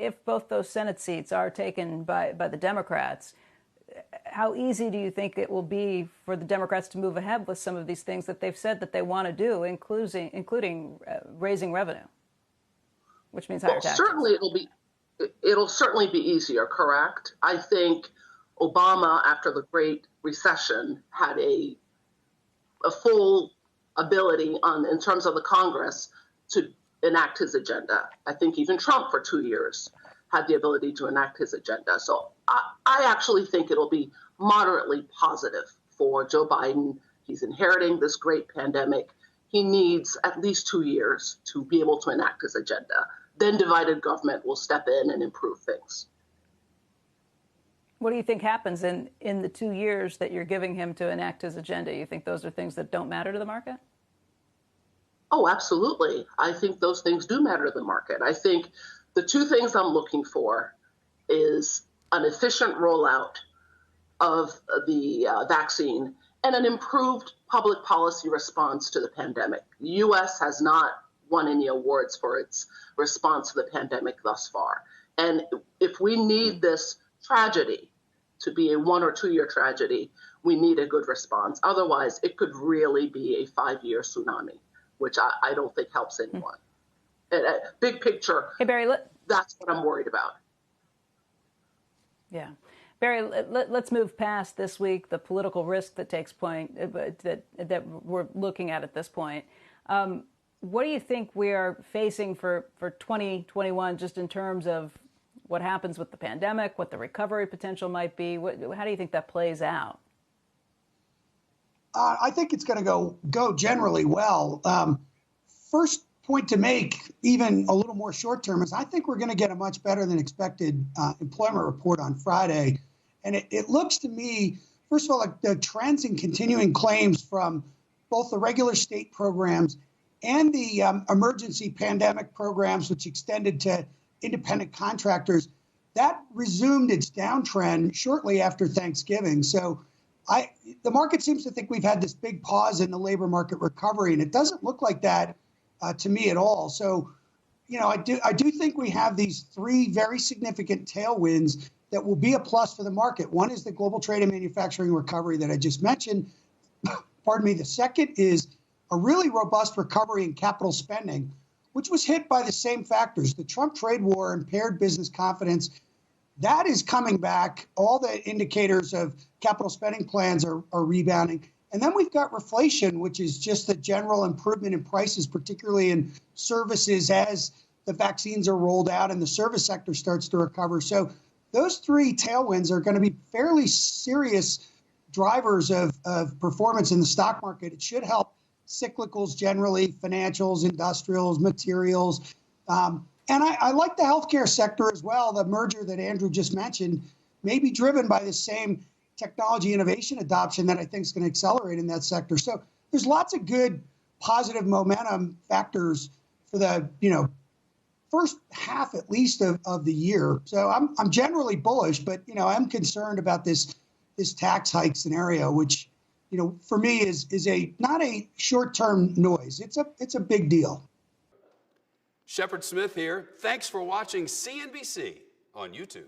if both those Senate seats are taken by the Democrats, how easy do you think it will be for the Democrats to move ahead with some of these things that they've said that they want to do, including raising revenue, which means higher taxes? Certainly it'll certainly be easier, correct? I think Obama, after the Great Recession, had a full ability in terms of the Congress to enact his agenda. I think even Trump for 2 years had the ability to enact his agenda. So I actually think it'll be moderately positive for Joe Biden. He's inheriting this great pandemic. He needs at least 2 years to be able to enact his agenda. Then divided government will step in and improve things. What do you think happens in the 2 years that you're giving him to enact his agenda? You think those are things that don't matter to the market? Oh, absolutely. I think those things do matter to the market. I think the two things I'm looking for is an efficient rollout of the vaccine and an improved public policy response to the pandemic. The U.S. has not won any awards for its response to the pandemic thus far. And if we need this tragedy to be a 1 or 2 year tragedy, we need a good response. Otherwise, it could really be a 5-year tsunami, which I don't think helps anyone. Big picture, hey, Barry, that's what I'm worried about. Yeah. Barry, let's move past this week, the political risk that takes point, that we're looking at this point. What do you think we are facing for 2021, just in terms of what happens with the pandemic, what the recovery potential might be? How do you think that plays out? I think it's going to go generally well. First point to make, even a little more short term, is I think we're going to get a much better than expected employment report on Friday. And it looks to me, first of all, like the trends in continuing claims from both the regular state programs and the emergency pandemic programs, which extended to independent contractors, that resumed its downtrend shortly after Thanksgiving. So the market seems to think we've had this big pause in the labor market recovery, and it doesn't look like that to me at all. So, I do think we have these three very significant tailwinds that will be a plus for the market. One is the global trade and manufacturing recovery that I just mentioned. Pardon me. The second is a really robust recovery in capital spending, which was hit by the same factors. The Trump trade war impaired business confidence. That is coming back. All the indicators of capital spending plans are rebounding. And then we've got reflation, which is just the general improvement in prices, particularly in services as the vaccines are rolled out and the service sector starts to recover. So those three tailwinds are going to be fairly serious drivers of performance in the stock market. It should help cyclicals generally, financials, industrials, materials. And I like the healthcare sector as well. The merger that Andrew just mentioned may be driven by the same technology innovation adoption that I think is going to accelerate in that sector. So there's lots of good positive momentum factors for the first half at least of the year. So I'm generally bullish, but I'm concerned about this tax hike scenario, which for me is not a short-term noise. It's a big deal. Shepard Smith here. Thanks for watching CNBC on YouTube.